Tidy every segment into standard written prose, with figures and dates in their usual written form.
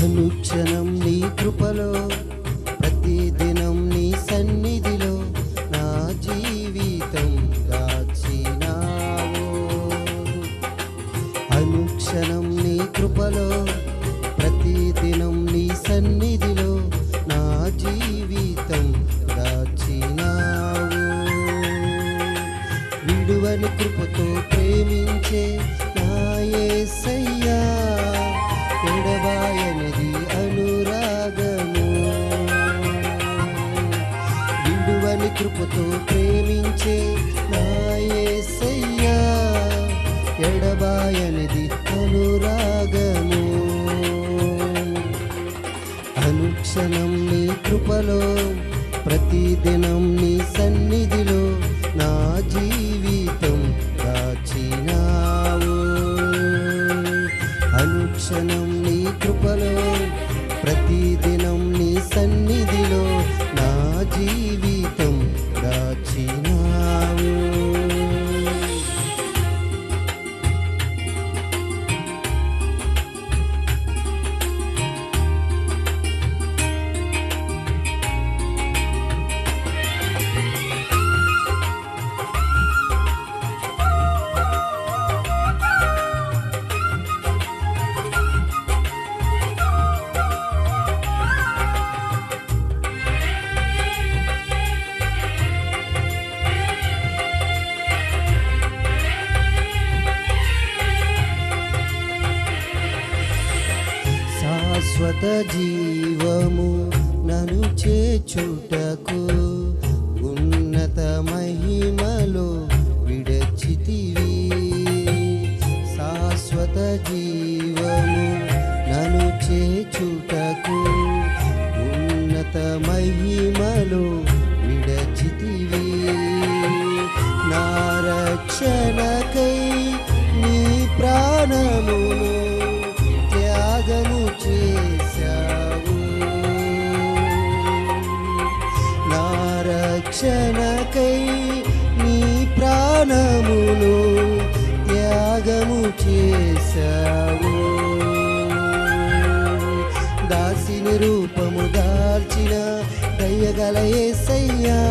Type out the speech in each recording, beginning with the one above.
అనుక్షణం నీ కృపలో, ప్రతిదినం నీ సన్నిధిలో నా జీవితం దాచినావు. అనుక్షణం నీ కృపలో, ప్రతిదినం నీ సన్నిధిలో నా జీవితం దాచినావు. విడువని కృపతో ప్రేమించే నా యేసయ్యా, ఎడబాయనిది అనురాగము. విడువని కృపతో ప్రేమించే నా యేసయ్యా, ఎడబాయనిది అనురాగము. అనుక్షణం నీ కృపలో, ప్రతిదినం నీ సన్నిధిలో నా జీవితం దాచినావు. అనుక్షణం నీ కృపలో, ప్రతిదినం నీ సన్నిధిలో నా జీవితం దాచినావు. శాశ్వత జీవము నన్ను చేర్చుటకు, ఉన్నత మహిమలో విడచితివి. శాశ్వత జీవము నన్ను చేర్చుటకు, ఉన్నత మహిమలో విడచితివి. నా రక్షణకై నీ ప్రాణమును త్యాగము చేశావు. నా రక్షణకై నీ ప్రాణమును త్యాగము చేశావు. దాసిని రూపము దాల్చిన దయగల యేసయ్యా,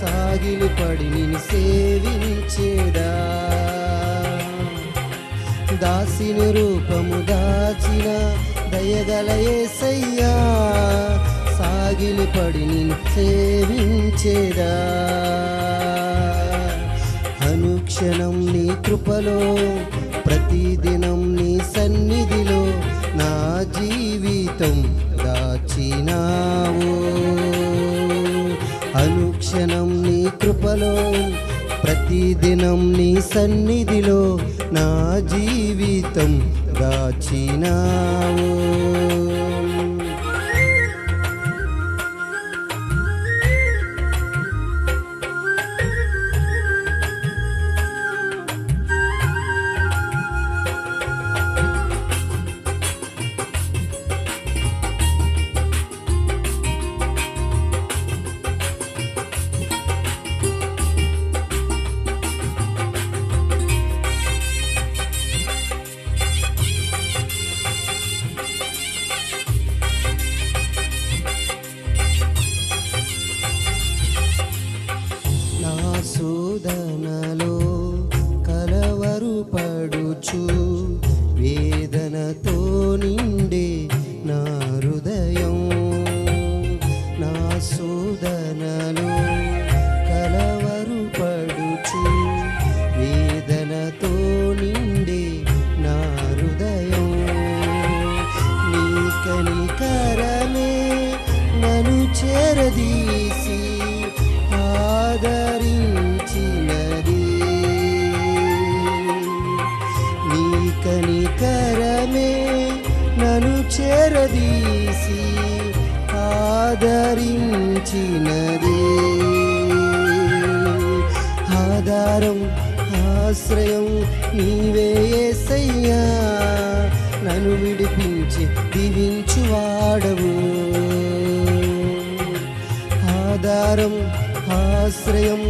సాగిలు పడి నిన్ను సేవించేదా. దాసిని రూపము దాచిన దయగల యేసయ్యా, సాగిలి పడి నిన్ను సేవించేదా. అనుక్షణం నీ కృపలో, ప్రతిదినం నీ సన్నిధిలో నా జీవితం దాచినావు. అనుక్షణం నీ కృపలో, ప్రతిదినం నీ సన్నిధిలో నా జీవితం దాచినావు. శోధనలో కలవరు పడుచు, వేదనతో నిండే నా హృదయం. నా శోధనలో కలవరు పడుచు, వేదనతో నిండే నా హృదయం. నీ కనికరమే నన్ను చేరదీసి ఆదరించినది. నీ కనికరమే నన్ను చేరదీసి ఆదరించినది. ఆధారం ఆశ్రయం నీవే యేసయ్యా, నన్ను విడిపించి దీవించువాడవు. ఆధారం ఆశ్రయం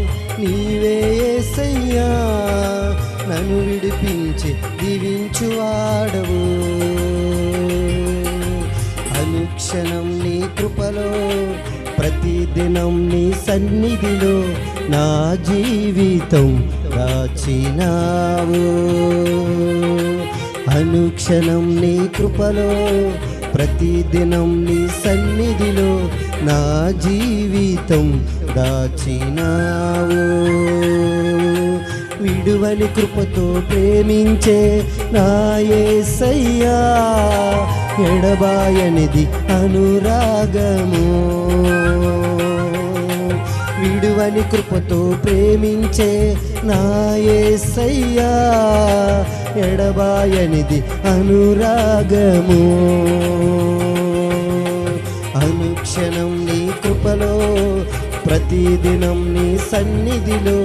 నీవే యేసయ్యా, నన్ను విడిపించి దీవించువాడవు. ప్రతిదినం నీ సన్నిధిలో నా జీవితం దాచినావు. అనుక్షణం నీ కృపలో ప్రతిదినం నీ సన్నిధిలో నా జీవితం దాచినావు. విడువని కృపతో ప్రేమించే నా యేసయ్యా, ఎడబాయనిది అనురాగము. విడువని కృపతో ప్రేమించే నా యేసయ్యా, ఎడబాయనిది అనురాగము. అనుక్షణం నీ కృపలో ప్రతిదినం నీ సన్నిధిలో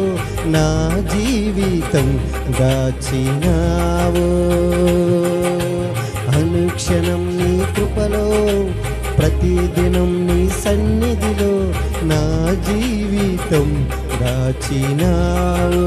నా జీవితం దాచినావు. అనుక్షణం నీ కృపలో ప్రతిదినం నీ సన్నిధిలో నా జీవితం దాచినావు.